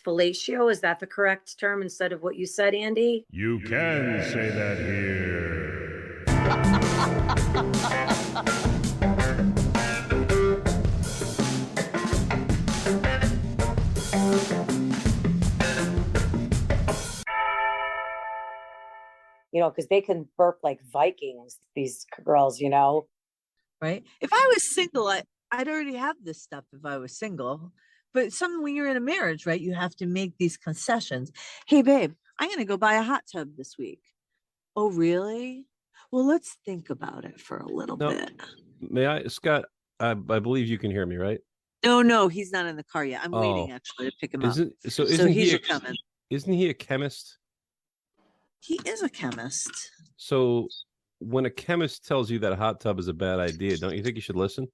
Fellatio, is that the correct term instead of what you said, Andy? You can say that here. You know, because they can burp like Vikings, these girls, you know. Right. If I was single, I'd already have this stuff if I was single. But when you're in a marriage, right, you have to make these concessions. Hey, babe, I'm going to go buy a hot tub this week. Oh, really? Well, let's think about it for a little bit. May I, Scott? I believe you can hear me, right? No, he's not in the car yet. I'm waiting actually to pick him up. So he's coming. Isn't he a chemist? He is a chemist. So when a chemist tells you that a hot tub is a bad idea, don't you think you should listen?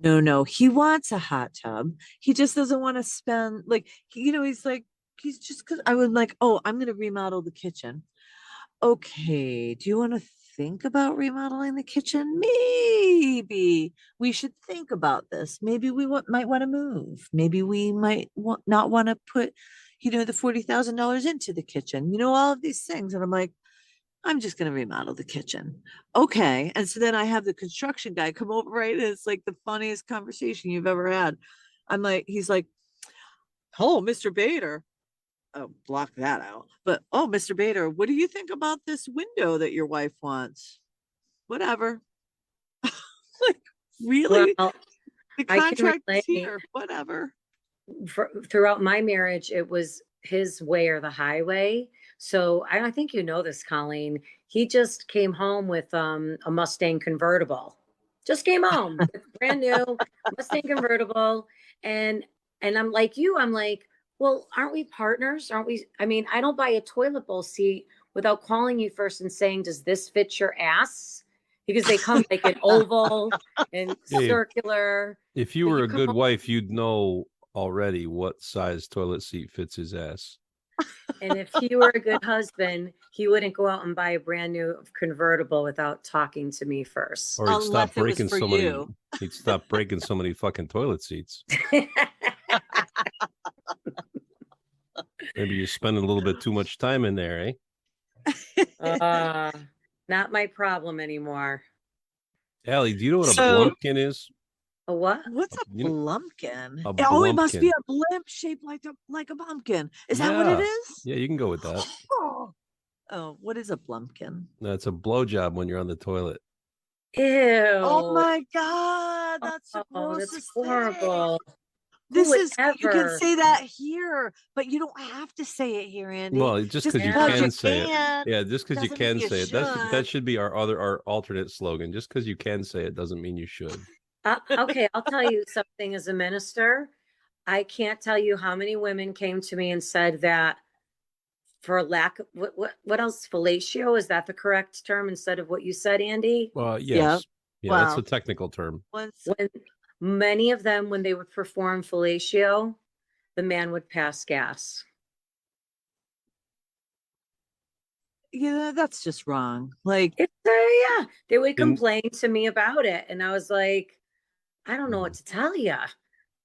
No, he wants a hot tub. He just doesn't want to spend he's just because I would like, oh, I'm going to remodel the kitchen. Okay, do you want to think about remodeling the kitchen? Maybe we should think about this. Maybe we might want to move. Maybe we might not want to put, the $40,000 into the kitchen. All of these things. And I'm like, I'm just going to remodel the kitchen. Okay. And so then I have the construction guy come over, right? And it's like the funniest conversation you've ever had. He's like, oh, Mr. Bader. Oh, block that out. But, oh, Mr. Bader, what do you think about this window that your wife wants? Whatever. Like, really? Well, the contract is here. Whatever. Throughout my marriage, it was his way or the highway. So I think you know this, Colleen. He just came home with a Mustang convertible. Just came home, brand new Mustang convertible, and I'm like you. I'm like, well, aren't we partners? Aren't we? I mean, I don't buy a toilet bowl seat without calling you first and saying, "Does this fit your ass?" Because they come like an oval and circular. If you were a good wife, you'd know already what size toilet seat fits his ass. And if he were a good husband, he wouldn't go out and buy a brand new convertible without talking to me first. Or he'd stop breaking so many. He'd stop breaking so many fucking toilet seats. Maybe you're spending a little bit too much time in there, eh? Not my problem anymore. Allie, do you know what a blumpkin is? A what? What's a blumpkin? It must be a blimp shaped like a pumpkin. Is that what it is? Yeah, you can go with that. Oh, what is a blumpkin? That's a blowjob when you're on the toilet. Ew. Oh my God. That's that's horrible. You can say that here, but you don't have to say it here, Andy. Well, just because you can say it. Yeah, just because you can say it. That should be our alternate slogan. Just because you can say it doesn't mean you should. Okay, I'll tell you something. As a minister, I can't tell you how many women came to me and said that for lack of what else? Fellatio, is that the correct term instead of what you said, Andy? Well, yes. Yeah, that's a technical term. When many of them, when they would perform fellatio, the man would pass gas. Yeah, that's just wrong. Like, they would complain to me about it, and I was like, I don't know what to tell you.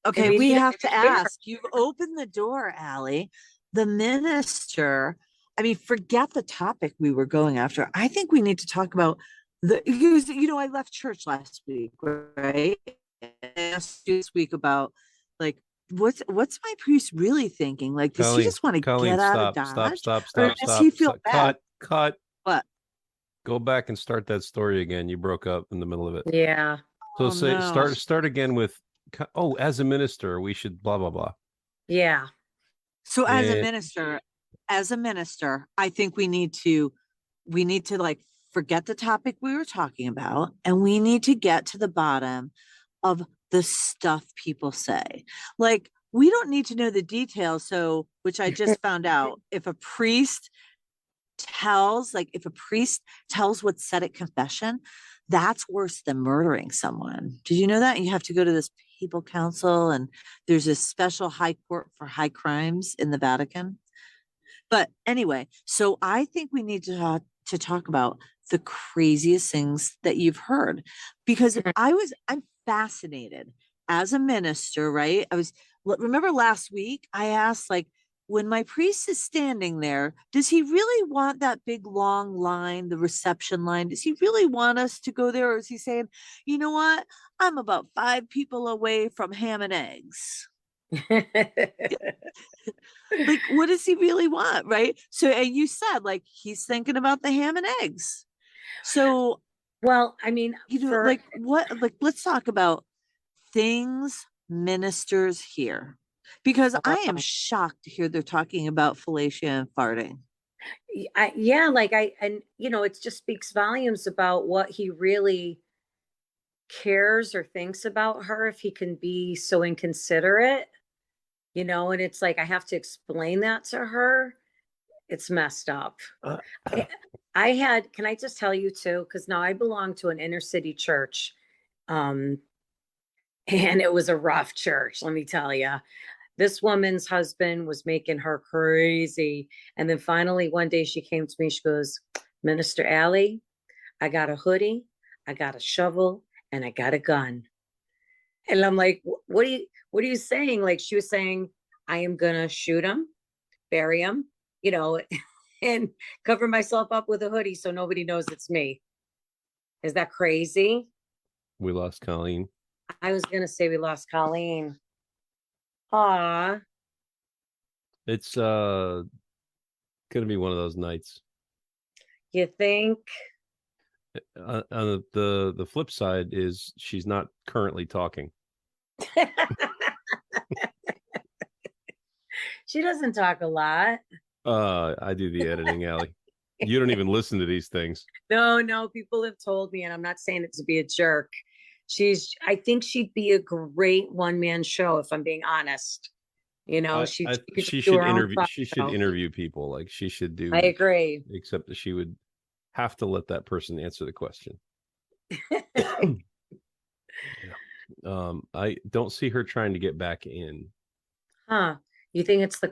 Okay, we have to ask. You've opened the door, Allie. The minister. I mean, forget the topic we were going after. I think we need to talk about I left church last week, right? I asked you this week about like what's my priest really thinking? Like, does he just want to get out of Dodge? Stop. Does he feel bad? Cut. What? Go back and start that story again. You broke up in the middle of it. Yeah. So start again with, as a minister, we should blah, blah, blah. Yeah. So as a minister, I think we need to like forget the topic we were talking about, and we need to get to the bottom of the stuff people say. Like, we don't need to know the details. So, which I just found out, if a priest tells what's said at confession, that's worse than murdering someone. Did you know that? You have to go to this papal council, and there's a special high court for high crimes in the Vatican. But anyway, so I think we need to talk about the craziest things that you've heard. Because I'm fascinated as a minister, right? Remember last week I asked, like, when my priest is standing there, does he really want that big long line, the reception line? Does he really want us to go there? Or is he saying, you know what? I'm about 5 people away from ham and eggs. Like, what does he really want? Right. So, and you said, like, he's thinking about the ham and eggs. So, well, I mean, like, let's talk about things ministers hear, because I am shocked to hear they're talking about fellatio and farting. It just speaks volumes about what he really cares or thinks about her, if he can be so inconsiderate, and it's like, I have to explain that to her. It's messed up. Can I just tell you too, because now I belong to an inner city church, and it was a rough church, let me tell you. This woman's husband was making her crazy. And then finally one day she came to me, she goes, Minister Allie, I got a hoodie, I got a shovel, and I got a gun. And I'm like, what are you saying? Like, she was saying, I am gonna shoot him, bury him, and cover myself up with a hoodie so nobody knows it's me. Is that crazy? We lost Colleen. I was gonna say we lost Colleen. Aw. It's gonna be one of those nights. You think? On the flip side is she's not currently talking. She doesn't talk a lot. I do the editing, Allie. You don't even listen to these things. No, people have told me, and I'm not saying it to be a jerk. I think she'd be a great one-man show, if I'm being honest. She should interview people. Like, she should do. I agree. Except that she would have to let that person answer the question. I don't see her trying to get back in. Huh. You think it's the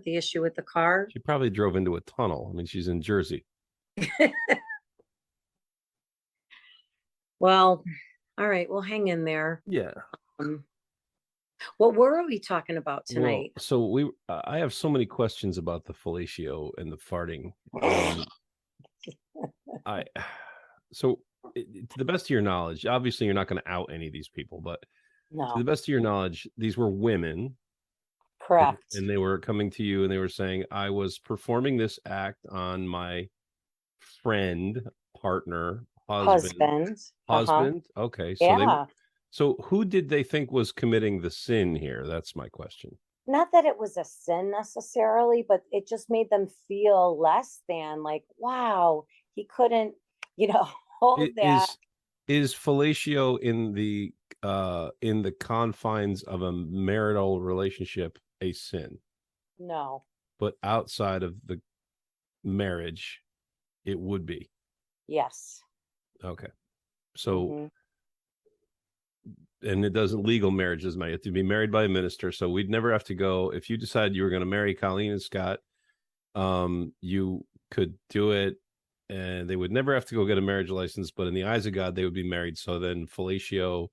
issue with the car? She probably drove into a tunnel. I mean, she's in Jersey. Well, all right, we'll hang in there. Yeah. What were we talking about tonight? Well, so I have so many questions about the fellatio and the farting. To the best of your knowledge, obviously you're not going to out any of these people, but no. To the best of your knowledge, these were women. Correct. And they were coming to you and they were saying, I was performing this act on my friend, partner, husband. Okay. So who did they think was committing the sin here? That's my question. Not that it was a sin necessarily, but it just made them feel less than, like, wow, he couldn't, hold that. Is fellatio in the confines of a marital relationship a sin? No. But outside of the marriage, it would be. Yes. Okay. So, and it doesn't, legal marriage doesn't matter. You have to be married by a minister. So we'd never have to go, if you decided you were going to marry Colleen and Scott, you could do it and they would never have to go get a marriage license, but in the eyes of God, they would be married. So then fellatio,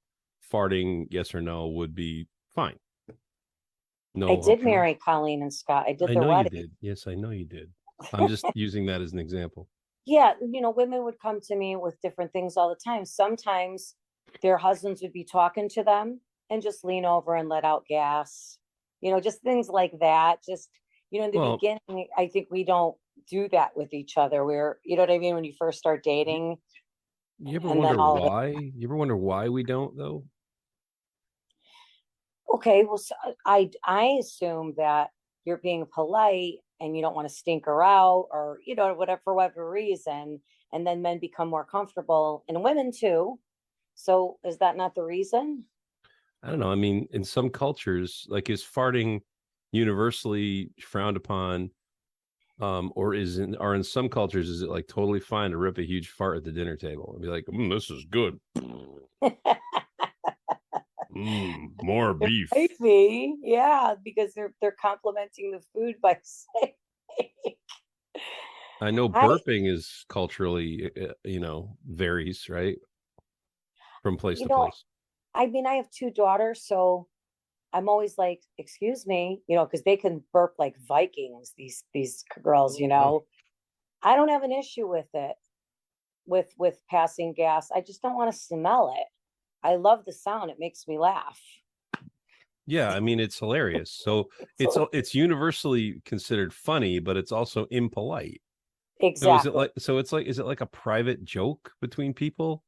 farting, yes or no, would be fine. No, I did marry Colleen and Scott. I did their wedding. You did. Yes, I know you did. I'm just using that as an example. Yeah, women would come to me with different things all the time. Sometimes their husbands would be talking to them and just lean over and let out gas. Just things like that. Just, in the beginning, I think we don't do that with each other. We're, you know what I mean? When you first start dating. You ever wonder why? You ever wonder why we don't, though? Okay, well, so I assume that you're being polite and you don't want to stink her out, or whatever, for whatever reason, and then men become more comfortable, and women too. So is that not the reason? I don't know. I mean, in some cultures, like, is farting universally frowned upon, or in some cultures, is it like totally fine to rip a huge fart at the dinner table and be like, this is good. More beef. Maybe, yeah, because they're complimenting the food by saying. I know I, burping is culturally, varies, right? From place you to know, place. I mean, I have two daughters, so I'm always like, excuse me, because they can burp like Vikings, these girls, Wow. I don't have an issue with it, with passing gas. I just don't want to smell it. I love the sound. It makes me laugh. Yeah, I mean it's hilarious. So So it's universally considered funny, but it's also impolite. So exactly. is it like a private joke between people?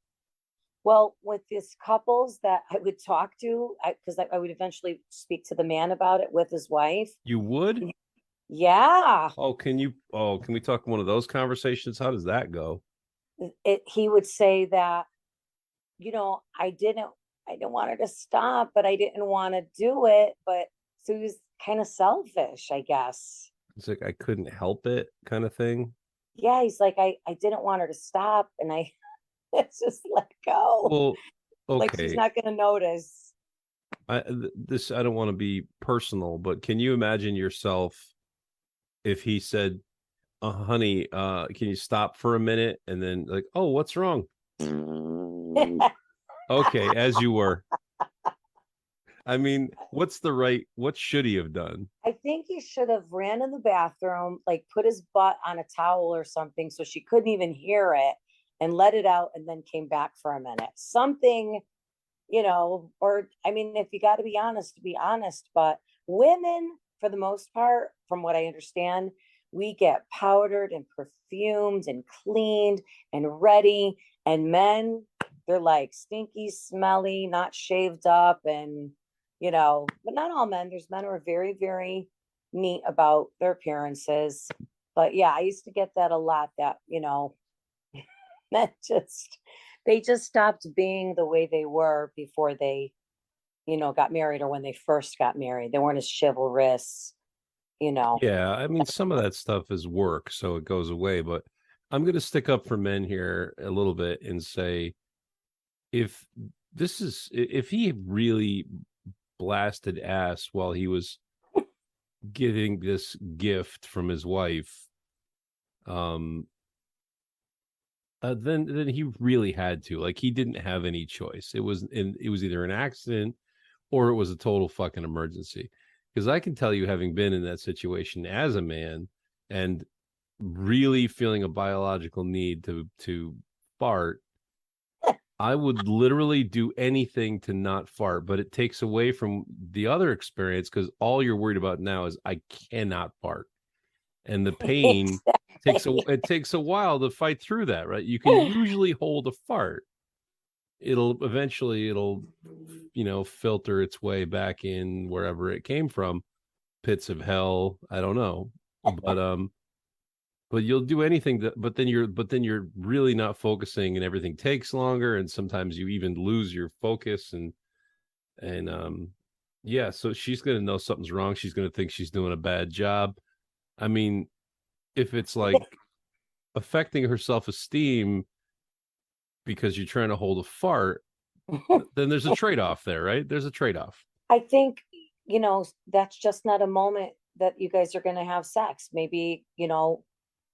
Well, with these couples that I would talk to, because I would eventually speak to the man about it with his wife. You would? Yeah, Can we talk one of those conversations? How does that go? he would say that, I didn't want her to stop, but I didn't want to do it. But so he was kind of selfish, I guess. It's like I couldn't help it kind of thing. Yeah, he's like, I didn't want her to stop, and I it's just let go. Well, Like she's okay. not gonna notice. I don't want to be personal, but can you imagine yourself if he said, honey, can you stop for a minute? And then like, oh, what's wrong? Okay, as you were. I mean, what should he have done? I think he should have ran in the bathroom, like put his butt on a towel or something so she couldn't even hear it and let it out and then came back for a minute. Something, or I mean, if you got to be honest, but women, for the most part, from what I understand, we get powdered and perfumed and cleaned and ready. And men, they're like stinky, smelly, not shaved up, and but not all men. There's men who are very, very neat about their appearances. But yeah, I used to get that a lot, that, that they just stopped being the way they were before they, got married, or when they first got married. They weren't as chivalrous, you know. Yeah, I mean, some of that stuff is work, so it goes away. But I'm going to stick up for men here a little bit and say, if if he really blasted ass while he was getting this gift from his wife, then he really had to. Like he didn't have any choice. It was either an accident or it was a total fucking emergency. Because I can tell you, having been in that situation as a man and really feeling a biological need to fart, I would literally do anything to not fart, but it takes away from the other experience because all you're worried about now is I cannot fart. And the pain takes a while to fight through that, right? You can usually hold a fart. It'll filter its way back in wherever it came from, pits of hell, I don't know. But you'll do anything but then you're really not focusing and everything takes longer and sometimes you even lose your focus and yeah, so she's going to know something's wrong. She's going to think she's doing a bad job. I mean, if it's like affecting her self-esteem because you're trying to hold a fart, then there's a trade-off there, right? There's a trade-off. I think, that's just not a moment that you guys are going to have sex. Maybe,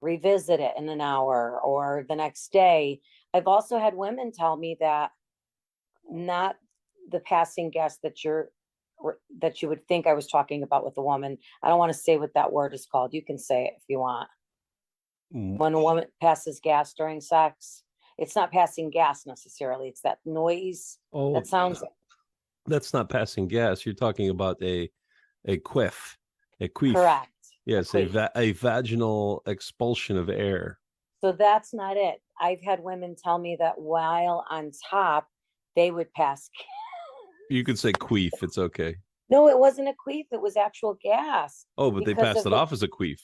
revisit it in an hour or the next day. I've also had women tell me that, not the passing gas that you would think I was talking about with a woman. I don't want to say what that word is called. You can say it if you want. When a woman passes gas during sex, it's not passing gas necessarily. It's that noise that sounds. That's not passing gas. You're talking about a quiff, a queef. Correct. Yes, a vaginal expulsion of air. So that's not it. I've had women tell me that while on top, they would pass. You could say queef. It's okay. No, it wasn't a queef. It was actual gas. Oh, but they passed it off as a queef.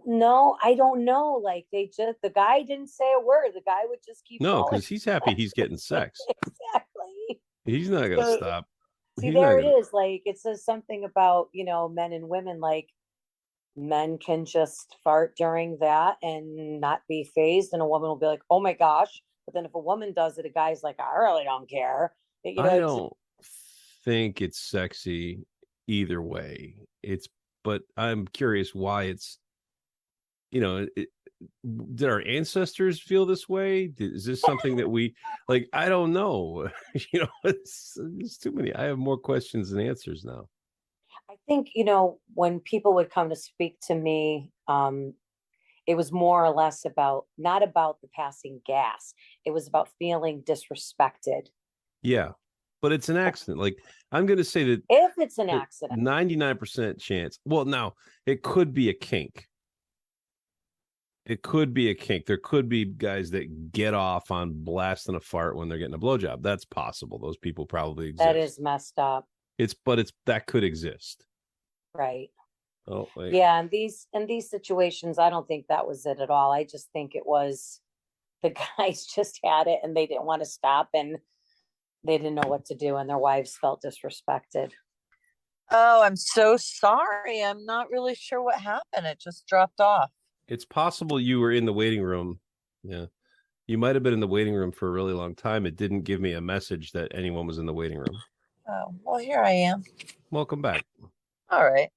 No, I don't know. Like the guy didn't say a word. The guy would just keep No, going. because he's happy he's getting sex. Exactly. He's not going to stop. See, there it is. Like it says something about, men and women, like men can just fart during that and not be phased. And a woman will be like, oh my gosh. But then if a woman does it, a guy's like, I really don't care. I don't think it's sexy either way. But I'm curious why it's, did our ancestors feel this way? Is this something that we like? I don't know. It's too many. I have more questions than answers now. I think, when people would come to speak to me, it was more or less not about the passing gas. It was about feeling disrespected. Yeah, but it's an accident. Like, I'm going to say that If it's an accident, 99% chance. Well, now it could be a kink. It could be a kink. There could be guys that get off on blasting a fart when they're getting a blowjob. That's possible. Those people probably exist. that is messed up. But that could exist. Right. Oh, wait. Yeah. In these situations, I don't think that was it at all. I just think it was the guys just had it and they didn't want to stop and they didn't know what to do and their wives felt disrespected. Oh, I'm so sorry. I'm not really sure what happened. It just dropped off. It's possible you were in the waiting room. Yeah. You might have been in the waiting room for a really long time. It didn't give me a message that anyone was in the waiting room. Oh, well, here I am. Welcome back. All right.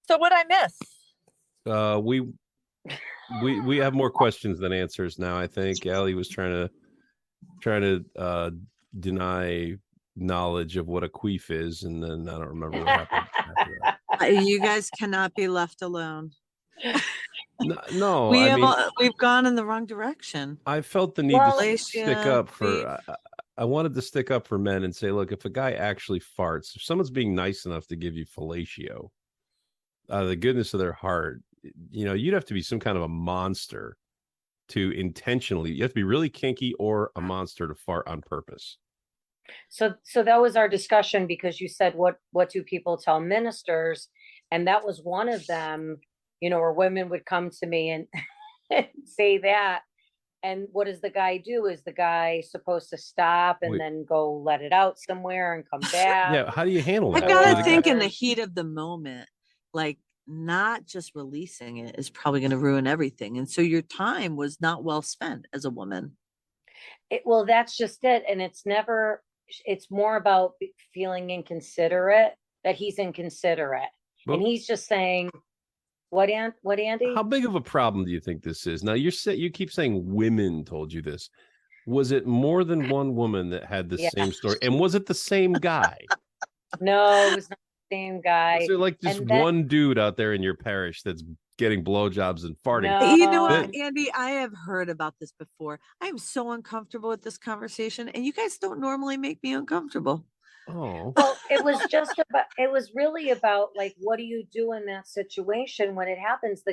So what'd I miss? We have more questions than answers now. I think Allie was trying to deny knowledge of what a queef is, and then I don't remember what happened after that. You guys cannot be left alone. No, we've gone in the wrong direction. I felt the need to stick up for. I wanted to stick up for men and say, look, if a guy actually farts, if someone's being nice enough to give you fellatio, out of the goodness of their heart, you'd have to be some kind of a monster to intentionally. You have to be really kinky or a monster to fart on purpose. So that was our discussion because you said, what do people tell ministers? And that was one of them, where women would come to me and say that. And what does the guy do? Is the guy supposed to stop and then go let it out somewhere and come back? Yeah. How do you handle that? I gotta think in the heat of the moment, like not just releasing it is probably going to ruin everything. And so your time was not well spent as a woman. Well, that's just it. And it's more about feeling inconsiderate, that he's inconsiderate. And he's just saying, what, Andy? How big of a problem do you think this is? Now you keep saying women told you this. Was it more than one woman that had the same story? And was it the same guy? No, it was not the same guy. Was there like just one dude out there in your parish that's getting blowjobs and farting? No. You know what, Andy? I have heard about this before. I am so uncomfortable with this conversation, and you guys don't normally make me uncomfortable. Oh. Well, it was really about like, what do you do in that situation when it happens?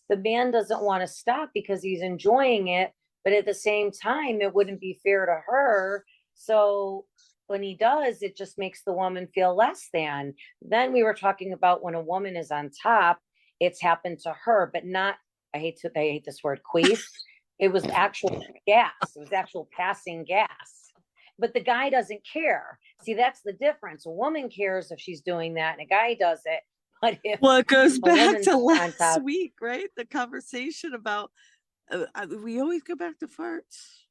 The man doesn't want to stop because he's enjoying it, but at the same time, it wouldn't be fair to her. So when he does, it just makes the woman feel less than. Then we were talking about when a woman is on top, it's happened to her, but not, I hate this word, queef. It was actual gas. It was actual passing gas. But the guy doesn't care. See, that's the difference. A woman cares if she's doing that and a guy does it. But it goes back to last week, right? The conversation about, we always go back to farts.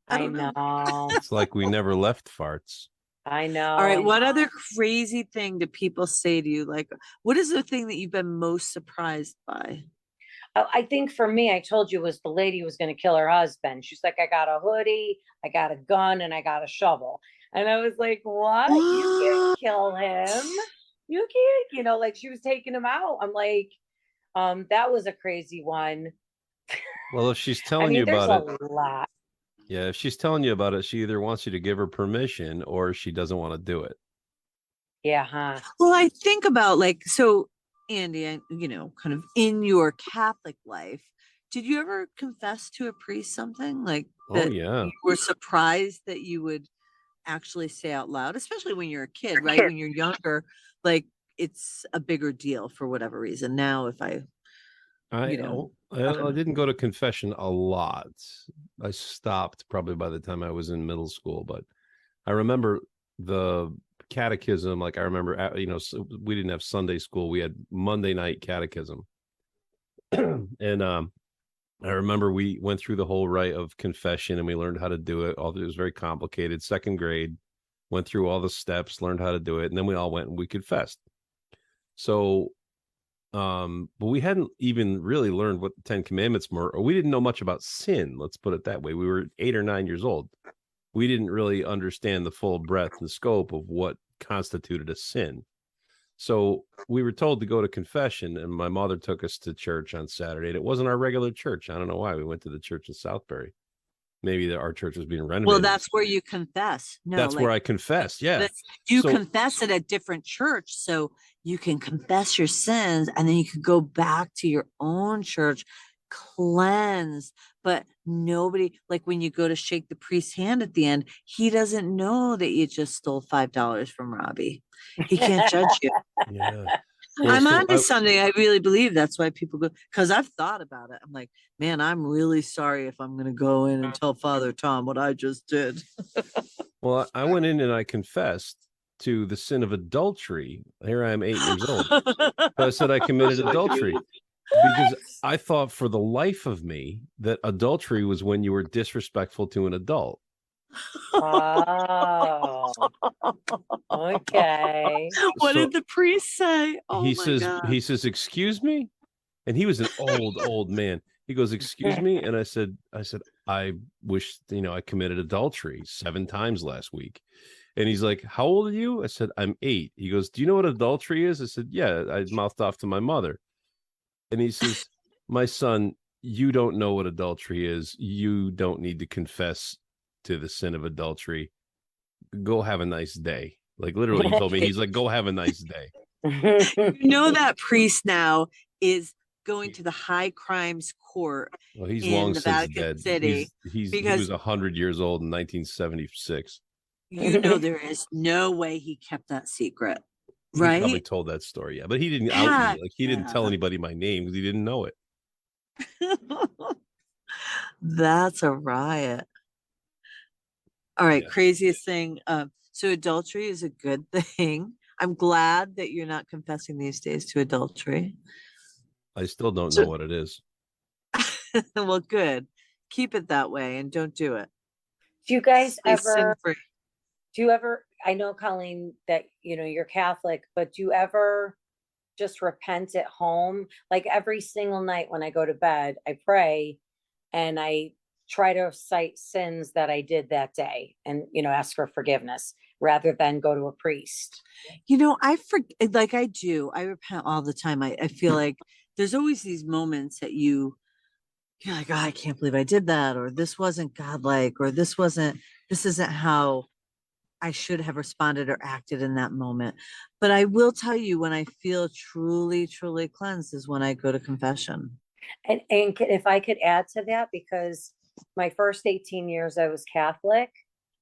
I know. It's like we never left farts. I know. All right. What other crazy thing do people say to you? Like, what is the thing that you've been most surprised by? I think for me, I told you, was the lady who was going to kill her husband. She's like, I got a hoodie, I got a gun, and I got a shovel. And I was like, what? You can't kill him. You can't, like she was taking him out. I'm like, that was a crazy one. Well, if she's telling you about it, a lot. Yeah, if she's telling you about it, she either wants you to give her permission or she doesn't want to do it. Yeah, huh? Well, I think about so Andy, kind of in your Catholic life, did you ever confess to a priest something like that? Oh, yeah. You were surprised that you would actually say out loud, especially when you're a kid, right? When you're younger, it's a bigger deal for whatever reason. Now, if I didn't go to confession a lot. I stopped probably by the time I was in middle school, but I remember the catechism. Like I remember, we didn't have Sunday school. We had Monday night catechism. And I remember we went through the whole rite of confession and we learned how to do it. It was very complicated. Second grade, went through all the steps, learned how to do it. And then we all went and we confessed. So But we hadn't even really learned what the 10 Commandments were, or we didn't know much about sin. Let's put it that way. We were 8 or 9 years old. We didn't really understand the full breadth and scope of what constituted a sin. So we were told to go to confession, and my mother took us to church on Saturday. And it wasn't our regular church. I don't know why. We went to the church in Southbury. Maybe our church was being renovated. Well, that's where you confess. No, that's where I confessed. Yeah. You confess at a different church. So you can confess your sins and then you can go back to your own church, cleansed. But nobody, like when you go to shake the priest's hand at the end, he doesn't know that you just stole $5 from Robbie. He can't judge you. Yeah. Well, I'm onto something. I really believe that's why people go, because I've thought about it. I'm like, man, I'm really sorry if I'm going to go in and tell Father Tom what I just did. Well, I went in and I confessed to the sin of adultery. Here I am 8 years old. So I said I committed adultery because I thought for the life of me that adultery was when you were disrespectful to an adult. Oh, okay. What did the priest say? Oh, he God. says, excuse me. And he was an old man. He goes, excuse me. And I said, I wish, I committed adultery 7 times last week. And he's like, how old are you? I said, I'm 8. He goes, do you know what adultery is? I said, yeah, I mouthed off to my mother. And he says, my son, you don't know what adultery is. You don't need to confess to the sin of adultery. Go have a nice day. Like literally he told me, he's like, go have a nice day. That priest now is going to the high crimes court. Well, he's long since Vatican dead. City He was 100 years old in 1976. There is no way he kept that secret, right? He probably told that story, yeah, but he didn't out me. Like he didn't tell anybody my name because he didn't know it. That's a riot. All right, Yeah. craziest thing. So adultery is a good thing. I'm glad that you're not confessing these days to adultery. I still don't know what it is. Well, good. Keep it that way and don't do it. Do you guys ever, sin-free. I know, Colleen, that, you're Catholic, but do you ever just repent at home? Like every single night when I go to bed, I pray and I try to cite sins that I did that day and, ask for forgiveness rather than go to a priest. I forget, like I do. I repent all the time. I feel like there's always these moments that you're like, oh, I can't believe I did that, or this wasn't godlike, or this isn't how I should have responded or acted in that moment. But I will tell you, when I feel truly, truly cleansed is when I go to confession. And if I could add to that, because my first 18 years I was Catholic,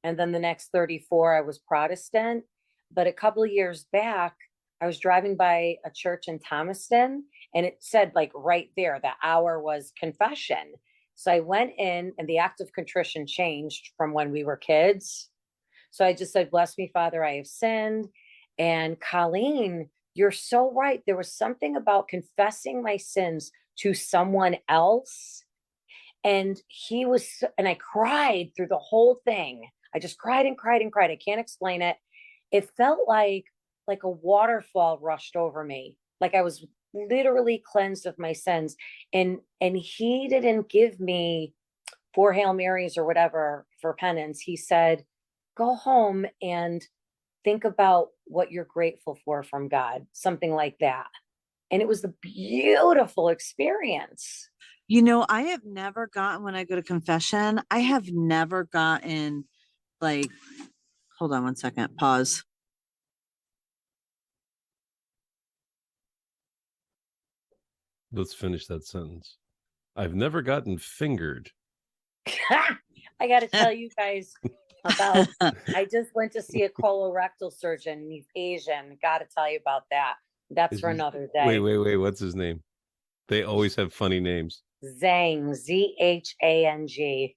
and then the next 34 I was Protestant. But a couple of years back, I was driving by a church in Thomaston, and it said like right there, the hour was confession. So I went in, and the act of contrition changed from when we were kids. So I just said, bless me, Father, I have sinned. And Colleen, you're so right. There was something about confessing my sins to someone else. And I cried through the whole thing. I just cried and cried and cried. I can't explain it. It felt like a waterfall rushed over me. Like I was literally cleansed of my sins. And he didn't give me 4 Hail Marys or whatever for penance. He said, go home and think about what you're grateful for from God, something like that. And it was a beautiful experience. I have never gotten, when I go to confession, I have never gotten like, hold on one second, pause. Let's finish that sentence. I've never gotten fingered. I got to tell you guys about, I just went to see a colorectal surgeon. He's Asian. Got to tell you about that. That's for another day. Wait. What's his name? They always have funny names. Zhang, Zhang.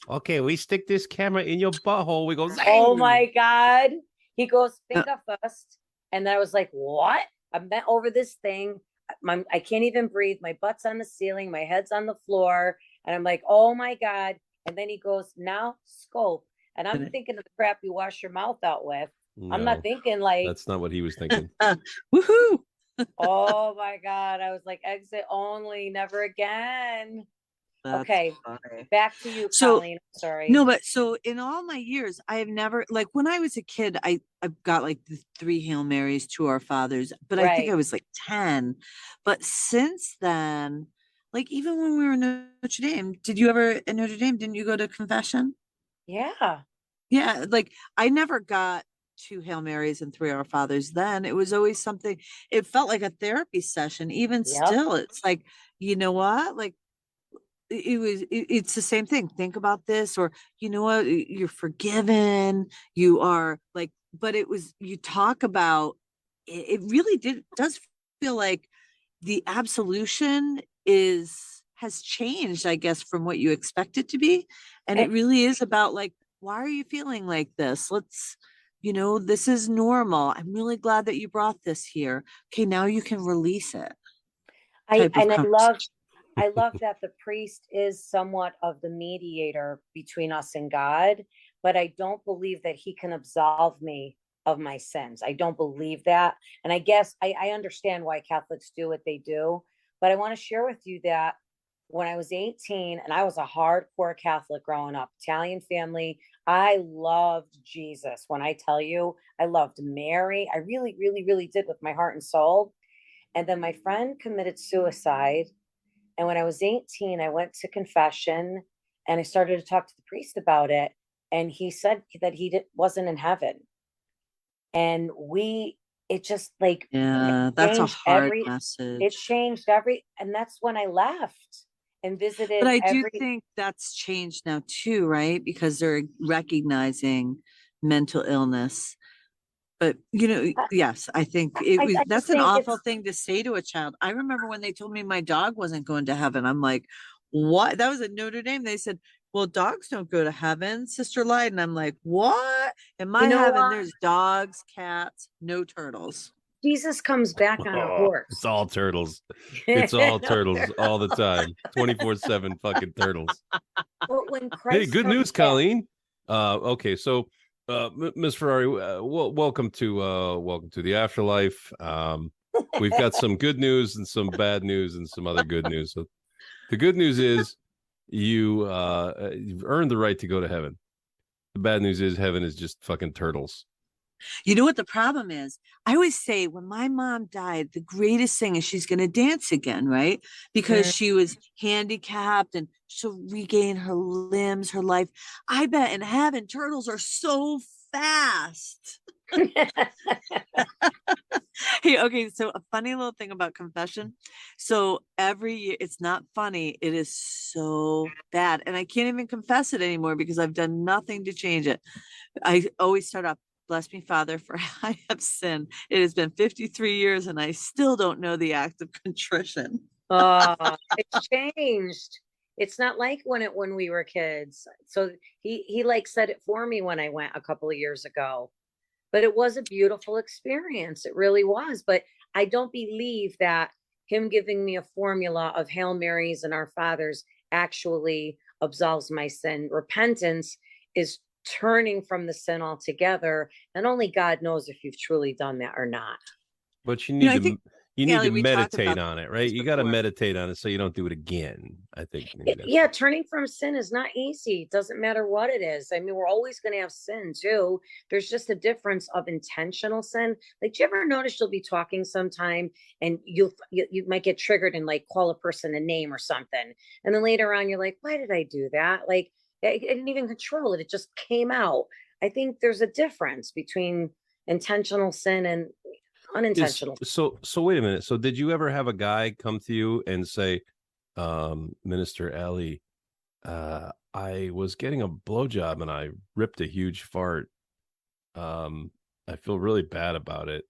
Okay, we stick this camera in your butthole. We go, Zhang. Oh my God. He goes, finger first. And I was like, what? I bent over this thing. I can't even breathe. My butt's on the ceiling. My head's on the floor. And I'm like, oh my God. And then he goes, now scope. And I'm thinking of the crap you wash your mouth out with. No, I'm not thinking like. That's not what he was thinking. Woohoo. Oh my God. I was like, exit only, never again. That's Okay. funny. Back to you, So Colleen. Sorry. no, but so in all my years, I have never, like when I was a kid, I got like the three Hail Marys to our fathers, but I think I Right. was like 10. But since then, like even when we were in Notre Dame, did you ever in Notre Dame, didn't you go to confession? Yeah. Yeah, like I never got two Hail Marys and three Our Fathers then. It was always something, it felt like a therapy session. Even Yep. still, it's like, you know what? Like it's the same thing. Think about this, or you know what, you're forgiven, you are like, but it was, you talk about it really does feel like the absolution is has changed, I guess, from what you expect it to be. And it And really is about like, why are you feeling like this? Let's, this is normal. I'm really glad that you brought this here. Okay, now you can release it, I type of and conversation. I love that the priest is somewhat of the mediator between us and God, but I don't believe that he can absolve me of my sins. I don't believe that. And I guess I understand why Catholics do what they do, but I want to share with you that when I was 18 and I was a hardcore Catholic growing up, Italian family, I loved Jesus. When I tell you, I loved Mary, I really, really, really did with my heart and soul. And then my friend committed suicide, and when I was 18, I went to confession and I started to talk to the priest about it. And he said that wasn't in heaven. And it just like, Yeah, that's a changed hard every, it message. changed every, and that's when I left and But visited I do every, think that's changed now too, right? Because they're recognizing mental illness. But yes, I think I that's just an think awful it's, thing to say to a child. I remember when they told me my dog wasn't going to heaven. I'm like, what? That was at Notre Dame. They said, well, dogs don't go to heaven. Sister lied. And I'm like, what? In my you know heaven, what? there's dogs, cats, no turtles. Jesus comes back on a Oh, it's horse. all turtles. It's all No, turtles all the time. 24/7 fucking turtles. but when Hey, Christ good comes news, back, Colleen. Okay, so Ms. Ferrari, welcome to the afterlife. We've got some good news and some bad news and some other good news. So the good news is you've earned the right to go to heaven. The bad news is heaven is just fucking turtles. You know what the problem is? I always say when my mom died, the greatest thing is she's going to dance again, right? Because mm, she was handicapped and she'll regain her limbs, her life. I bet in heaven, turtles are so fast. Hey, okay, so a funny little thing about confession. So every year, it's not funny, it is so bad. And I can't even confess it anymore because I've done nothing to change it. I always start off, bless me, Father, for I have sinned. It has been 53 years and I still don't know the act of contrition. it's changed. It's not like when we were kids. So he like said it for me when I went a couple of years ago. But it was a beautiful experience. It really was. But I don't believe that him giving me a formula of Hail Marys and Our Fathers actually absolves my sin. Repentance is turning from the sin altogether, and only God knows if you've truly done that or not. But I think, you need to Allie, we talked meditate about on it, right? this You got to before. meditate on it so you don't do it again. I think maybe that's Yeah, turning from sin is not easy. It doesn't matter what it is. I mean, we're always going to have sin too. There's just a difference of intentional sin. Like, do you ever notice you'll be talking sometime and you might get triggered and like call a person a name or something, and then later on you're like, why did I do that? Like, I didn't even control it. It just came out. I think there's a difference between intentional sin and is unintentional. so wait a minute. So did you ever have a guy come to you and say, Minister Allie, I was getting a blowjob and I ripped a huge fart. I feel really bad about it.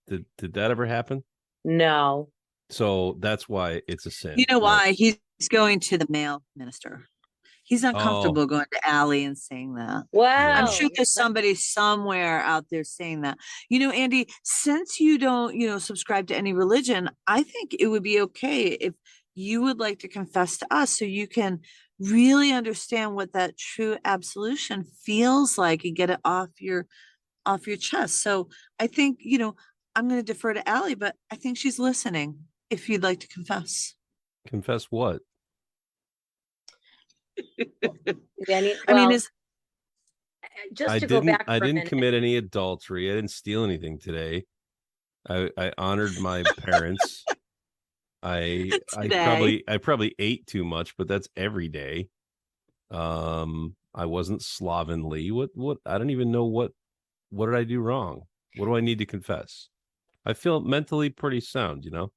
Did that ever happen? No. So that's why it's a You sin, know right? why? He's going to the male minister. He's not Oh, comfortable going to Allie and saying that. I'm yeah. sure Wow. there's somebody somewhere out there saying that. Andy, since you don't, subscribe to any religion, I think it would be okay if you would like to confess to us so you can really understand what that true absolution feels like and get it off your chest. So I think, I'm going to defer to Allie, but I think she's listening. If you'd like to confess. Confess what? Danny, I mean, well, is just to go back I for a didn't minute. commit any adultery. I didn't steal anything today. I honored my parents. I Today. probably ate too much, but that's every day. I wasn't slovenly. What I don't even know what did I do wrong? What do I need to confess? I feel mentally pretty sound, you know.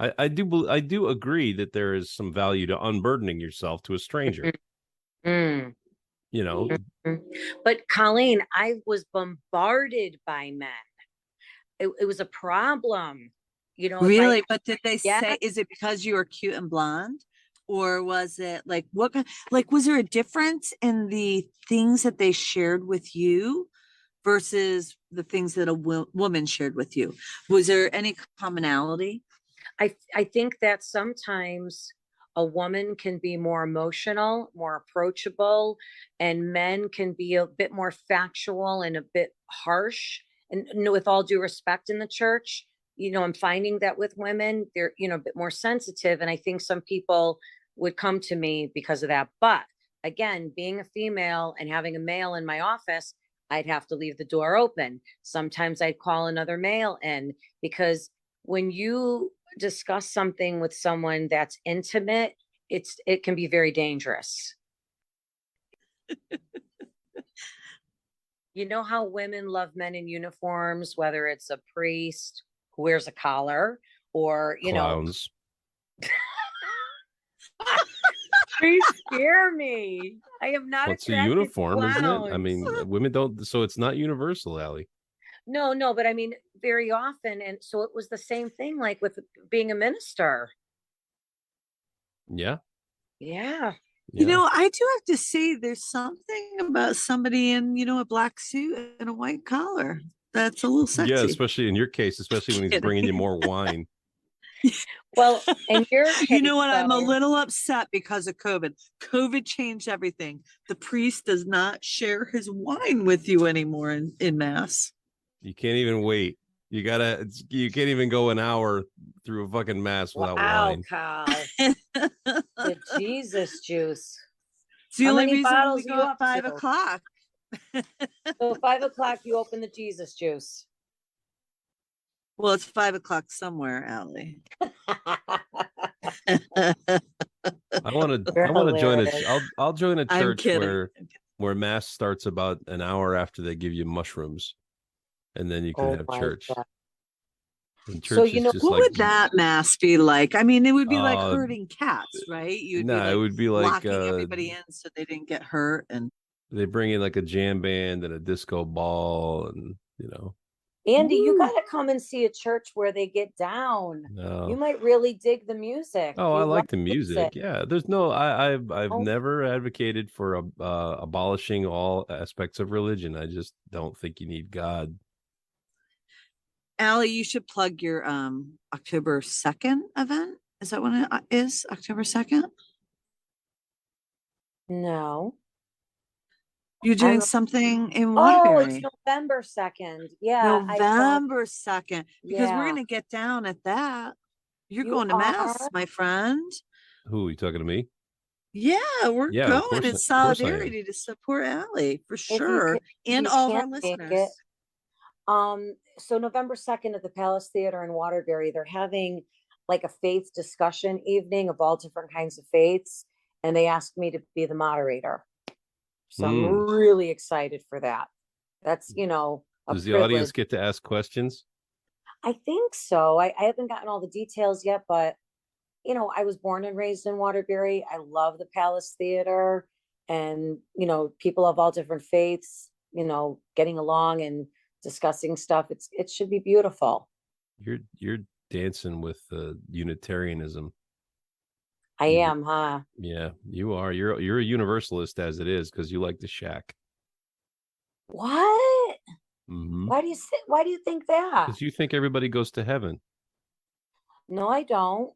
I do agree that there is some value to unburdening yourself to a stranger. Mm, You know, mm. But Colleen, I was bombarded by men. It was a problem. You know, if I, Really? But did they yeah, say, is it because you were cute and blonde? Or was it like, like, was there a difference in the things that they shared with you versus the things that a woman shared with you? Was there any commonality? I think that sometimes a woman can be more emotional, more approachable, and men can be a bit more factual and a bit harsh. And with all due respect in the church, you know, I'm finding that with women, they're, you know, a bit more sensitive. And I think some people would come to me because of that. But again, being a female and having a male in my office, I'd have to leave the door open. Sometimes I'd call another male in because when you discuss something with someone that's intimate, it can be very dangerous. You know how women love men in uniforms, whether it's a priest who wears a collar or, you know, clowns. they scare me. I am not What's a attracted to uniform, isn't it? I mean, clowns. women don't. So it's not universal, Allie. No, but I mean, very often. And so it was the same thing, like with being a minister. Yeah, Yeah. You yeah. know, I do have to say there's something about somebody in, a black suit and a white collar. That's a little Yeah, sexy. especially in your case, especially when he's bringing you more wine. Well, in your case, You know what? I'm a though, little upset because of COVID. COVID changed everything. The priest does not share his wine with you anymore in mass. You can't even wait. You can't even go an hour through a fucking mass without wow, wine. Kyle, the Jesus juice. It's the How only many reason we bottles are go you at up 5 o'clock. So 5 o'clock, you open the Jesus juice. Well, it's 5 o'clock somewhere, Allie. I want You're to join hilarious. I'll join a I'm church kidding. where mass starts about an hour after they give you mushrooms, and then you can Oh have my church. God. And So, church you is know, just What like, would that mass be like? I mean, it would be like uh, herding cats, right? You'd be nah, it like would be like locking everybody in so they didn't get hurt. And they bring in like a jam band and a disco ball, and Andy, you Woo. got to come and see a church where they get down. You no. might really dig the music. Oh, I You love like the music. music. Yeah, there's no. I've Oh, never advocated for abolishing all aspects of religion. I just don't think you need God. Allie, you should plug your October 2nd event. Is that when it is? October 2nd? no. You're I doing don't. something in Oh, it's Waterbury. November 2nd. Yeah, November 2nd, because we're yeah. going to get down at that. You're You going to mass, are? my friend. Who are you talking to me? Yeah, we're Yeah, going in of course I am. solidarity to support Allie for If you sure. could, if And you all of our can't make it, listeners. so November 2nd at the Palace Theater in Waterbury, they're having like a faith discussion evening of all different kinds of faiths, and they asked me to be the moderator. So I'm Hmm. really excited for that. That's, you know, a Does the privilege. audience get to ask questions? I think so. I haven't gotten all the details yet, but you know, I was born and raised in Waterbury. I love the Palace Theater and, you know, people of all different faiths, you know, getting along and discussing stuff. It should be beautiful. You're dancing with Unitarianism. I You, am, huh? yeah, you are. You're a universalist as it is because you like the shack. What? Mm-hmm. Why do you think that? Because you think everybody goes to heaven. No, I don't.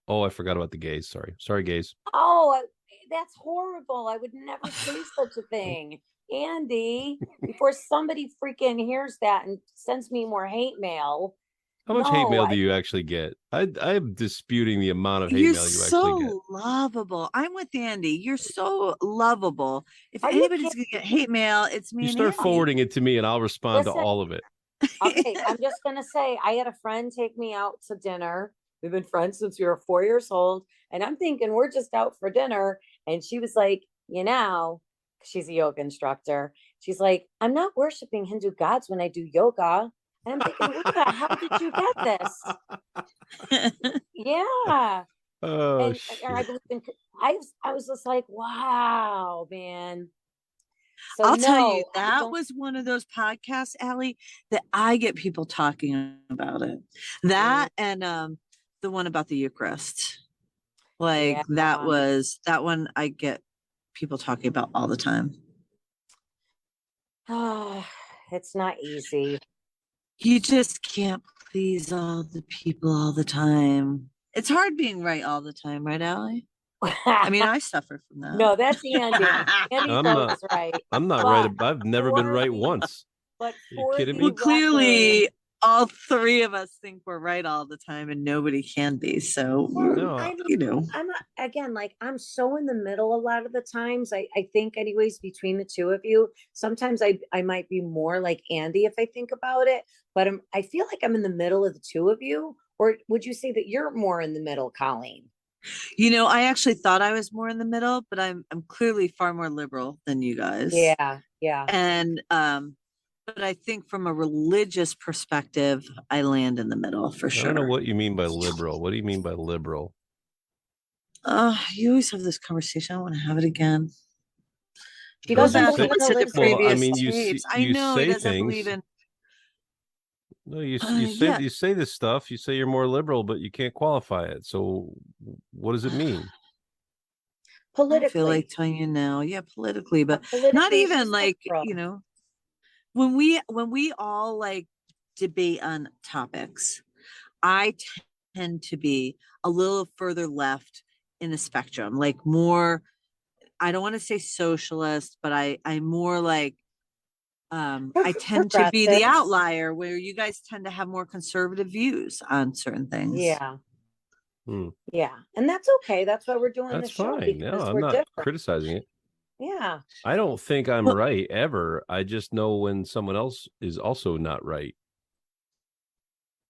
Oh, I forgot about the gays. Sorry, gays. Oh, that's horrible. I would never say such a thing. Andy, before somebody freaking hears that and sends me more hate mail, How much hate No, mail do you actually get? I'm disputing the amount of hate You're mail you actually get. so lovable. I'm with Andy. You're so lovable. If are you anybody's kidding? gonna get hate mail, it's You me and start Andy. forwarding it to me and I'll respond to Listen, all of it. okay, I'm just gonna say I had a friend take me out to dinner. We've been friends since we were 4 years old. And I'm thinking we're just out for dinner. And she was like, she's a yoga instructor. She's like, I'm not worshiping Hindu gods when I do yoga. And I'm thinking, where the hell did you get this? Yeah. Oh And I shit. believe in, I was just like, wow, man. So I'll tell you, no, I that don't. was one of those podcasts, Allie, that I get people talking about it. That and the one about the Eucharist. Like Yeah. that one I get people talking about all the time. It's not easy. You just can't please all the people all the time. It's hard being right all the time, right, Allie? I mean, I suffer from that. No, that's Andy. Andy's I'm always not right. I'm not But right. I've never been for right the- once. But You for kidding the me? Well, clearly, record, all three of us think we're right all the time, and nobody can be. So, No, I you know, I'm again like I'm so in the middle a lot of the times. I think anyways between the two of you. Sometimes I might be more like Andy if I think about it, but I feel like I'm in the middle of the two of you. Or would you say that you're more in the middle, Colleen? I actually thought I was more in the middle, but I'm clearly far more liberal than you guys. Yeah, yeah. And but I think from a religious perspective, I land in the middle for I don't know sure. what you mean by liberal. What do you mean by liberal? You always have this conversation. I want to have it again. She Go Because doesn't you back believe say, and in listen to well, I Elizabeth. previous mean, tapes. I you know he say doesn't believe things. in. No, you say Yeah, you say this stuff. You say you're more liberal, but you can't qualify it. So, what does it mean? I feel like Politically, telling you now. Yeah, politically, but not politically, even she's like liberal. when we all like debate on topics. I tend to be a little further left in the spectrum, like more. I don't want to say socialist, but I'm more like I tend to be the Progressive. outlier where you guys tend to have more conservative views on certain things. Yeah, Hmm. yeah. And that's okay. That's why we're doing That's the show fine. No, because I'm we're not different. criticizing it. Yeah. I don't think I'm Well, right ever. I just know when someone else is also not right.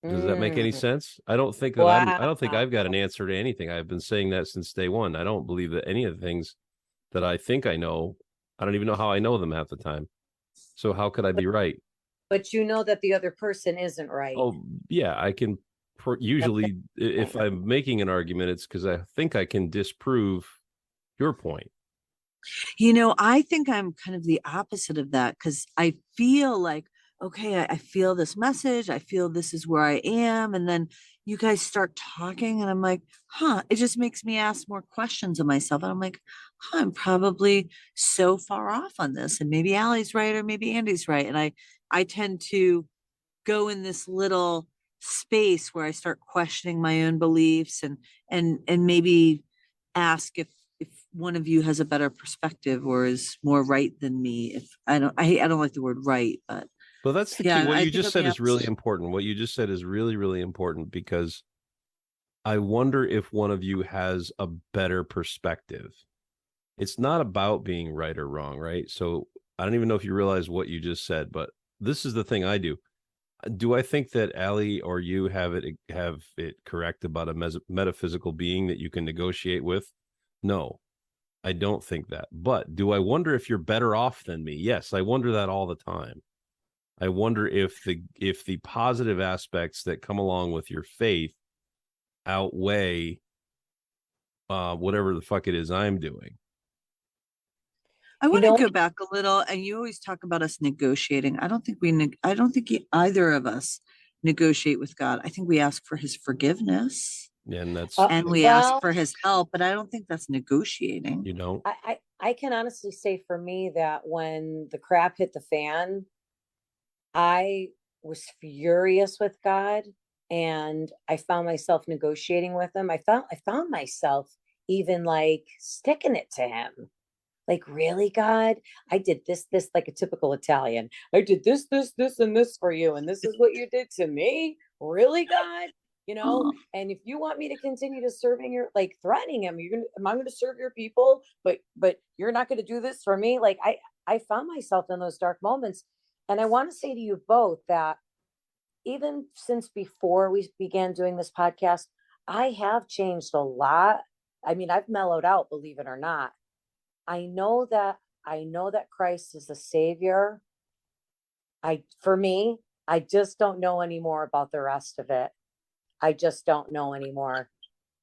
Does that make any Mm, sense? I don't think that wow. I don't think I've got an answer to anything. I've been saying that since day one. I don't believe that any of the things that I think I know, I don't even know how I know them half the time. So how could I be right? But you know that the other person isn't right. Oh, yeah, I can That's usually if interesting. I'm making an argument, it's because I think I can disprove your point. I think I'm kind of the opposite of that because I feel like, okay, I feel this message. I feel this is where I am. And then you guys start talking, and I'm like, it just makes me ask more questions of myself. And I'm like, I'm probably so far off on this. And maybe Allie's right, or maybe Andy's right. And I tend to go in this little space where I start questioning my own beliefs and maybe ask if one of you has a better perspective or is more right than me. If I don't like the word right, but Well, that's the key. yeah, What I you think just I'm said the is really opposite. important. What you just said is really, really important because I wonder if one of you has a better perspective. It's not about being right or wrong, right? So I don't even know if you realize what you just said, but this is the thing I do. Do I think that Allie or you have it correct about a metaphysical being that you can negotiate with? No, I don't think that. But do I wonder if you're better off than me? Yes, I wonder that all the time. I wonder if the positive aspects that come along with your faith outweigh whatever the fuck it is I'm doing. I You want to know, go back a little, and you always talk about us negotiating. I don't think either of us negotiate with God. I think we ask for His forgiveness And that's and we ask well, for His help, but I don't think that's negotiating. you know, I can honestly say for me that when the crap hit the fan, I was furious with God and I found myself negotiating with him. I found myself even like sticking it to him. Like, really, God? I did this, like a typical Italian. I did this, and this for you, and this is what you did to me. really, God? And if you want me to continue to serving your, like, threatening him, I'm going to serve your people, but you're not going to do this for me. Like, I found myself in those dark moments. And I want to say to you both that even since before we began doing this podcast, I have changed a lot. I mean, I've mellowed out, believe it or not. I know that Christ is the savior. For me, I just don't know anymore about the rest of it. I just don't know anymore.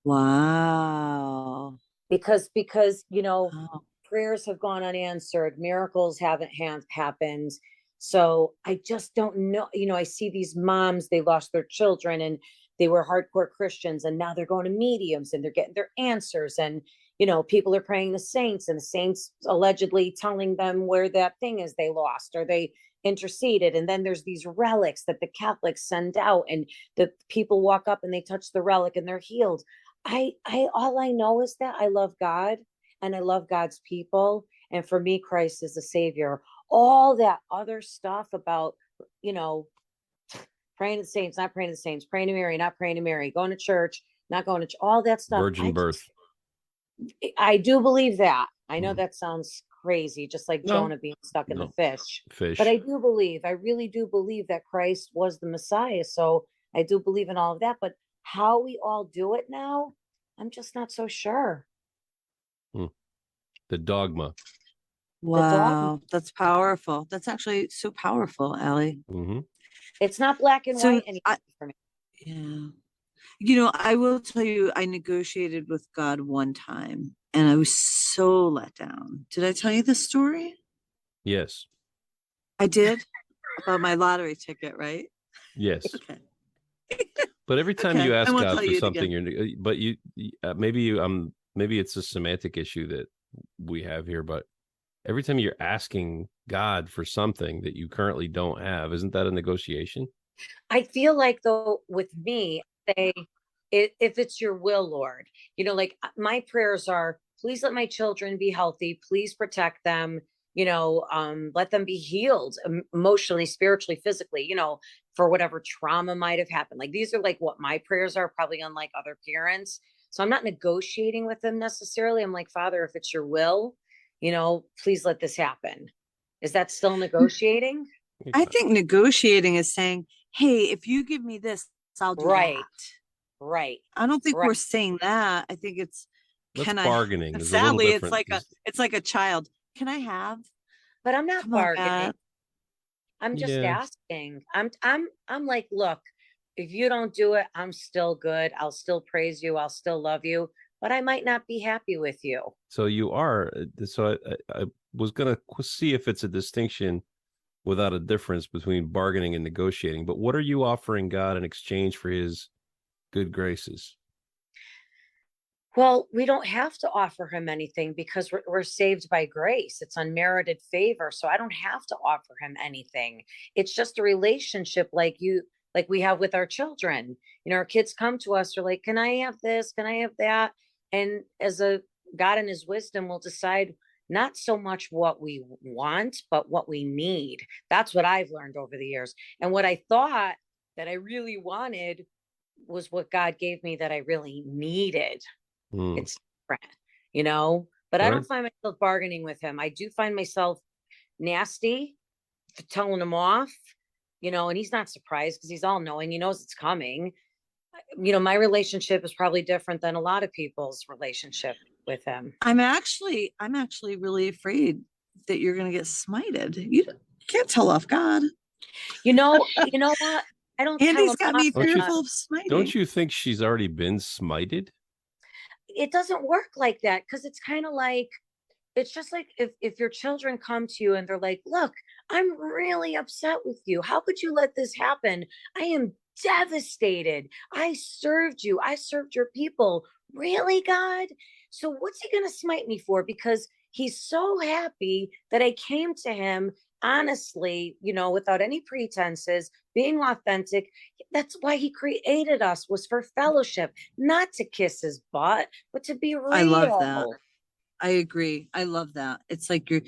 Wow. Because Wow. prayers have gone unanswered, miracles haven't happened. So I just don't know. I see these moms, they lost their children and they were hardcore Christians, and now they're going to mediums and they're getting their answers. And people are praying the saints, and the saints allegedly telling them where that thing is they lost, or they interceded. And then there's these relics that the Catholics send out, and the people walk up and they touch the relic and they're healed. All I know is that I love God and I love God's people. And for me, Christ is the savior. All that other stuff about, praying to the saints, not praying to the saints, praying to Mary, not praying to Mary, going to church, not going to church, all that stuff. Virgin birth. I do believe that. I know that sounds crazy, just like No. Jonah being stuck in the fish. Fish. But I really do believe that Christ was the Messiah. So I do believe in all of that. But how we all do it now, I'm just not so sure. The dogma. Wow. That's powerful. That's actually so powerful, Allie. Mm-hmm. It's not black and white anymore for me. Yeah. I will tell you, I negotiated with God one time and I was so let down. Did I tell you this story? Yes. I did? About my lottery ticket, right? Yes. Okay. But every time Okay, you ask I won't God tell for you it something, maybe it's a semantic issue that we have here, but every time you're asking God for something that you currently don't have, isn't that a negotiation? I feel like, though, with me, say, if it's your will, Lord, like my prayers are, please let my children be healthy. Please protect them. Let them be healed emotionally, spiritually, physically, for whatever trauma might have happened. Like, these are like what my prayers are, probably unlike other parents. So I'm not negotiating with them necessarily. I'm like, Father, if it's your will, please let this happen. Is that still negotiating? I think negotiating is saying, hey, if you give me this, I'll do that. Right. I don't think we're saying that. I think it's bargaining. Sadly, it's like a child. Can I have? But I'm not bargaining. I'm just asking. I'm like, look, if you don't do it, I'm still good. I'll still praise you. I'll still love you, but I might not be happy with you. So you are. So I was going to see if it's a distinction without a difference between bargaining and negotiating. But what are you offering God in exchange for his good graces? Well, we don't have to offer him anything because we're saved by grace. It's unmerited favor. So I don't have to offer him anything. It's just a relationship like we have with our children. Our kids come to us, they're like, can I have this? Can I have that? And as a God in his wisdom will decide not so much what we want, but what we need. That's what I've learned over the years. And what I thought that I really wanted was what God gave me that I really needed. It's different, but I don't find myself bargaining with him. I do find myself nasty for telling him off, and he's not surprised because he's all knowing. He knows it's coming. My relationship is probably different than a lot of people's relationship with him. I'm actually really afraid that you're going to get smited. You can't tell off God. You know what? I don't. Andy's got me fearful of smiting. Don't you think she's already been smited? It doesn't work like that, because it's kind of like, it's just like if your children come to you and they're like, look, I'm really upset with you. How could you let this happen? I am devastated. I served you. I served your people. Really, God? So what's he going to smite me for? Because he's so happy that I came to him honestly, without any pretenses, being authentic. That's why he created us, was for fellowship, not to kiss his butt, but to be real. I love that. I agree. I love that. It's like you're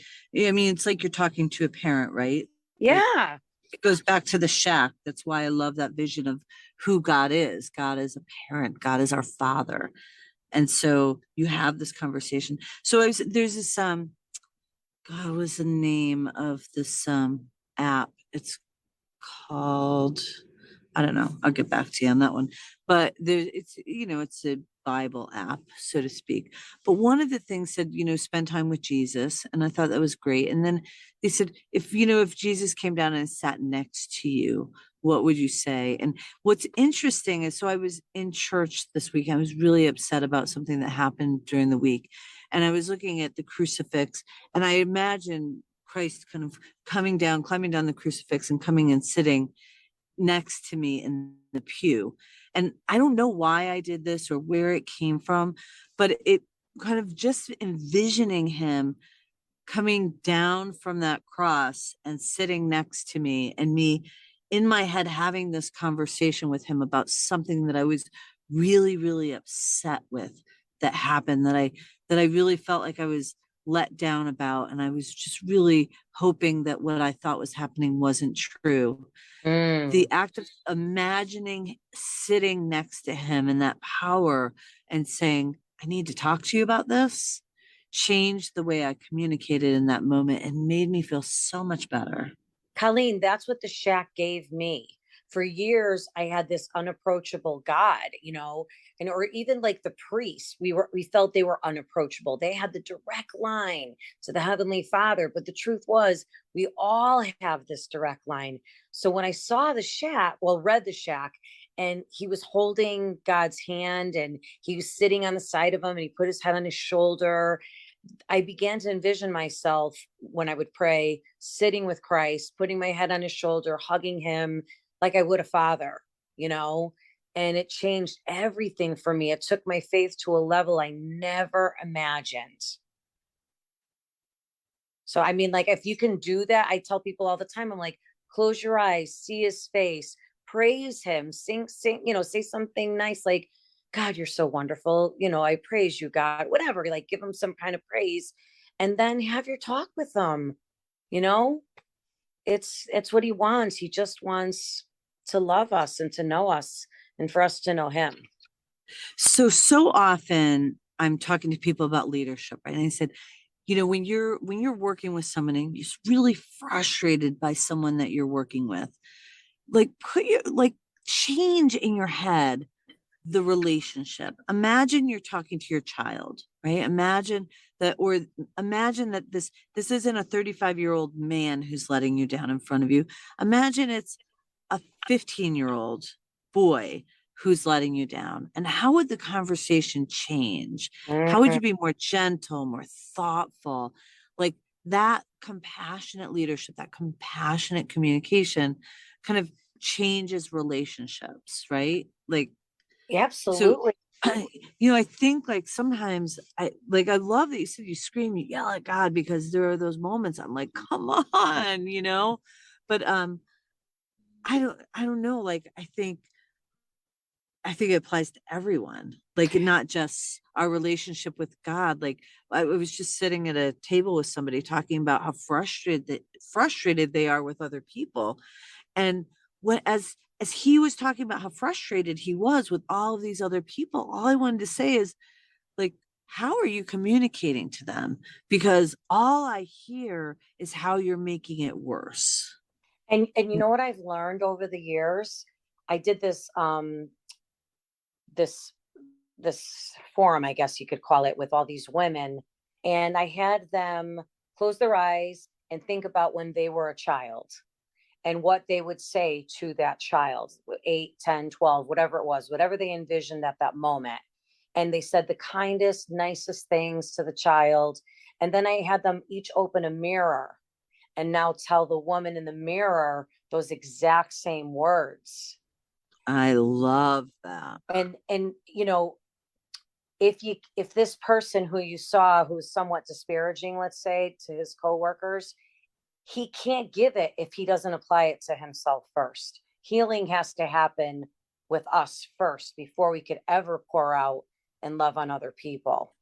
talking to a parent, right? Yeah. it goes back to the shack. That's why I love that vision of who God is. God is a parent. God is our father. And so you have this conversation. So there's this, God, what was the name of this, app? It's called, I don't know. I'll get back to you on that one. But it's a Bible app, so to speak. But one of the things said, spend time with Jesus. And I thought that was great. And then they said, if Jesus came down and sat next to you, what would you say? And what's interesting is, so I was in church this week. I was really upset about something that happened during the week. And I was looking at the crucifix, and I imagine Christ kind of coming down, climbing down the crucifix and coming and sitting next to me in the pew. And I don't know why I did this or where it came from, but it kind of just envisioning him coming down from that cross and sitting next to me, and me in my head having this conversation with him about something that I was really, really upset with that happened, that I really felt like I was let down about. And I was just really hoping that what I thought was happening wasn't true. The act of imagining sitting next to him and that power and saying, I need to talk to you about this, changed the way I communicated in that moment and made me feel so much better. Colleen, that's what the shack gave me. For years, I had this unapproachable God, and or even like the priests, we felt they were unapproachable. They had the direct line to the Heavenly Father, but the truth was, we all have this direct line. So when I saw read the shack, and he was holding God's hand, and he was sitting on the side of him, and he put his head on his shoulder, I began to envision myself when I would pray, sitting with Christ, putting my head on his shoulder, hugging him like I would a father, and it changed everything for me. It took my faith to a level I never imagined. So, I mean, like, if you can do that, I tell people all the time, I'm like, close your eyes, see his face, praise him, sing, say something nice, like, God, you're so wonderful. I praise you, God, whatever, like give him some kind of praise, and then have your talk with him. It's what he wants. He just wants to love us and to know us and for us to know him. So often I'm talking to people about leadership, right? And I said, when you're working with someone and you're really frustrated by someone that you're working with, like change in your head the relationship. Imagine you're talking to your child, right? Imagine that this isn't a 35-year-old man who's letting you down in front of you. Imagine it's a 15-year-old boy who's letting you down. And how would the conversation change? How would you be more gentle, more thoughtful? Like that compassionate leadership, that compassionate communication kind of changes relationships, right? Like, Absolutely. So, I think like sometimes I love that you said you scream, you yell at God, because there are those moments I'm like, come on, but I don't know. Like, I think it applies to everyone, like not just our relationship with God. Like I was just sitting at a table with somebody talking about how frustrated they are with other people. And as he was talking about how frustrated he was with all of these other people, all I wanted to say is, like, how are you communicating to them? Because all I hear is how you're making it worse. And you know what I've learned over the years? I did this this forum, I guess you could call it, with all these women, and I had them close their eyes and think about when they were a child and what they would say to that child, 8, 10, 12, whatever it was, whatever they envisioned at that moment. And they said the kindest, nicest things to the child. And then I had them each open a mirror and now tell the woman in the mirror those exact same words. I love that. And if this person who you saw, who's somewhat disparaging, let's say, to his coworkers, he can't give it if he doesn't apply it to himself first. Healing has to happen with us first before we could ever pour out and love on other people.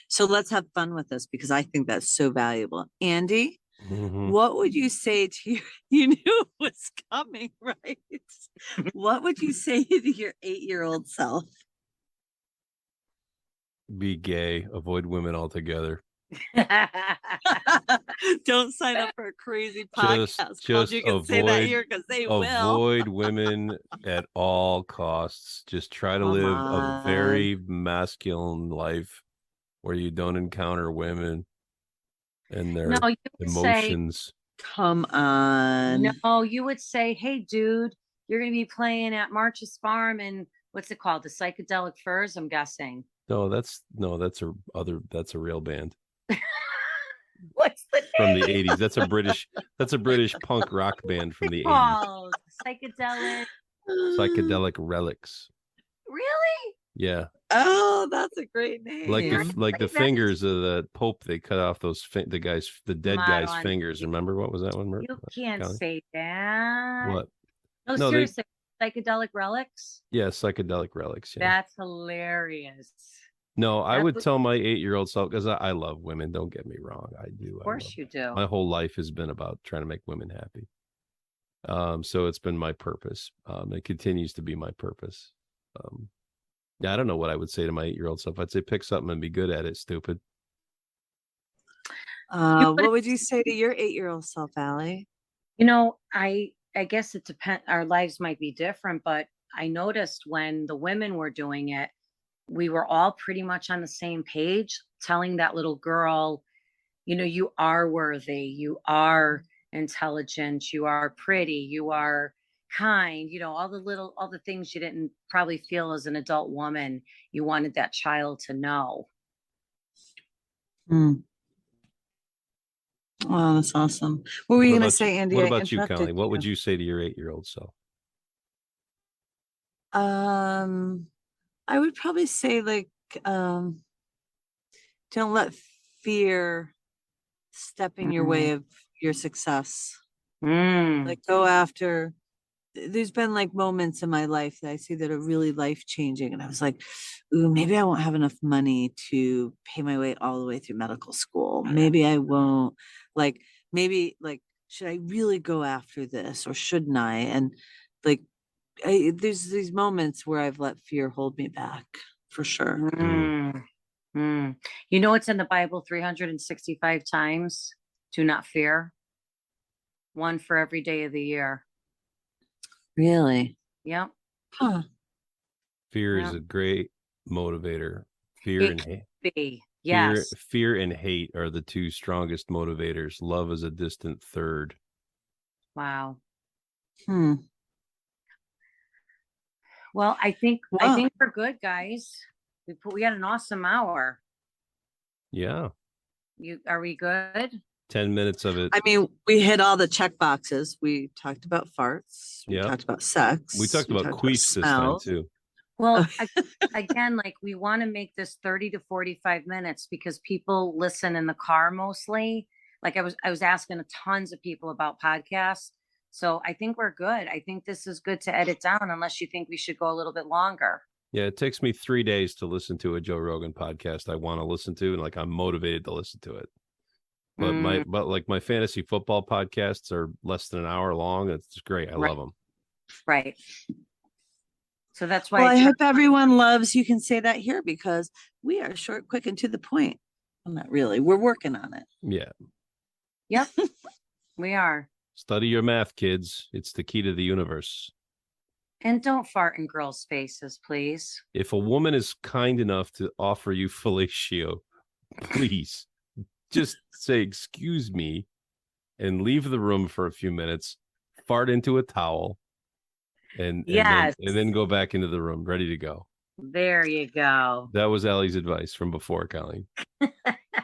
So let's have fun with this, because I think that's so valuable. Andy, Mhm. What would you say to your, you knew it was coming, right? What would you say to your 8-year-old self? Be gay. Avoid women altogether. Don't sign up for a crazy podcast called Just You Can Say That avoid Here, because they will. avoid women at all costs. Just try to Come live a on. very masculine life where you don't encounter women and their No, you would say, emotions. Come on. no, you would say, hey, dude, you're going to be playing at March's Farm and what's it called? The Psychedelic Furs, I'm guessing. That's a real band What's the from the name 80s. That's a British punk rock band from the 80s. called? Psychedelic Relics. Really? Yeah. Oh, that's a great name. Like the Really? fingers of the Pope, they cut off those the dead Come guy's on. fingers. Remember what was that one? You can't Kelly? say that. What? No, No, seriously. Psychedelic Relics? Yeah, Psychedelic Relics. Yeah. That's hilarious. No, I That would was- tell my 8-year-old self, because I love women. Don't get me wrong, I do. Of course you do. My whole life has been about trying to make women happy. So it's been my purpose. It continues to be my purpose. Yeah, I don't know what I would say to my 8-year-old self. I'd say pick something and be good at it, stupid. What would you say to your 8-year-old self, Allie? You know, I guess it depends. Our lives might be different, but I noticed when the women were doing it, we were all pretty much on the same page, telling that little girl, you know, you are worthy, you are intelligent, you are pretty, you are kind, you know, all the things you didn't probably feel as an adult woman, you wanted that child to know. Oh, that's awesome. What were you going to say, Andy? What I about you, interrupted Colleen? What would you say to your 8-year-old self? I would probably say don't let fear step in your way of your success. Like go after. There's been like moments in my life that I see that are really life changing, and I was like, "Ooh, maybe I won't have enough money to pay my way all the way through medical school. Maybe I won't. Like, maybe like, should I really go after this, or shouldn't I?" And like, there's these moments where I've let fear hold me back, for sure. You know, it's in the Bible 365 times. Do not fear. One for every day of the year. Really? Yep. Huh. Fear Yeah. is a great motivator. Fear It and can hate. be. Yes. Fear and hate are the two strongest motivators. Love is a distant third. Wow. Hmm. Well, I think Wow. we're good, guys. We had an awesome hour. Yeah. Are we good? 10 minutes of it. I mean, we hit all the check boxes. We talked about farts. We Yeah. talked about sex. We talked about queefs this time smells. too. Well, again, like we want to make this 30 to 45 minutes because people listen in the car mostly. Like I was asking tons of people about podcasts. So I think we're good. I think this is good to edit down unless you think we should go a little bit longer. Yeah, it takes me 3 days to listen to a Joe Rogan podcast I want to listen to, and like I'm motivated to listen to it. But my fantasy football podcasts are less than an hour long. It's great. I love them. Right. So that's why Well, I hope everyone loves You Can Say That Here, because we are short, quick, and to the point. Well, not really. We're working on it. Yeah. Yep. We are. Study your math, kids. It's the key to the universe. And don't fart in girls' faces, please. If a woman is kind enough to offer you fellatio, please just say, "Excuse me," and leave the room for a few minutes, fart into a towel, and then go back into the room ready to go. There you go. That was Allie's advice from before, Colleen.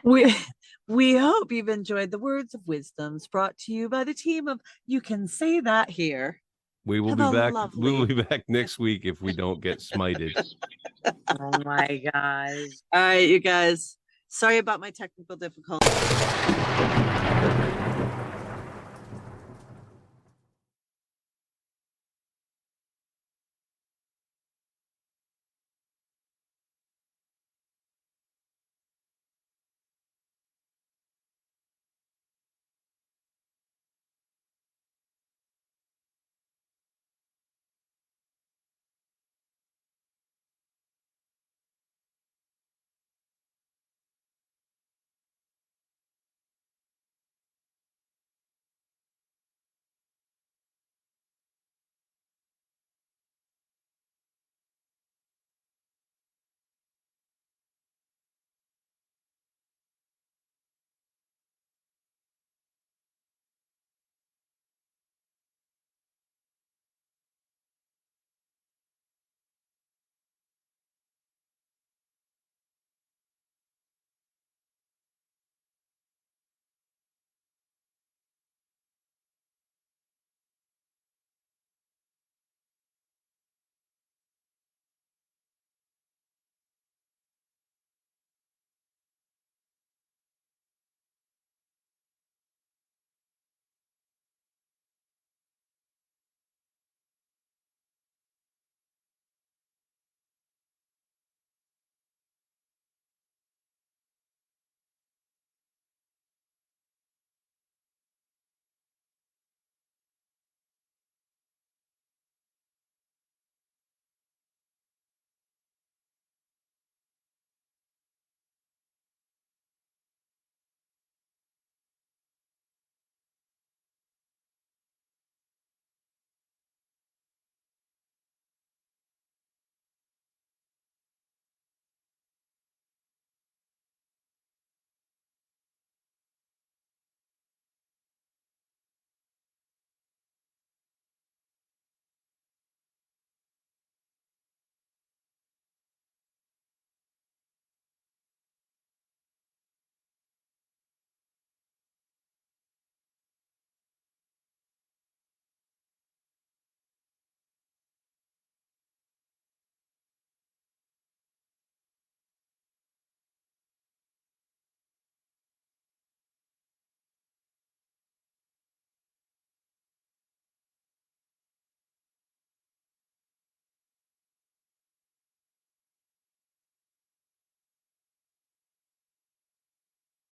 We hope you've enjoyed the words of wisdoms brought to you by the team of You Can Say That Here. We will be back. We will be back next week if we don't get smited. Oh my gosh. All right, you guys. Sorry about my technical difficulties.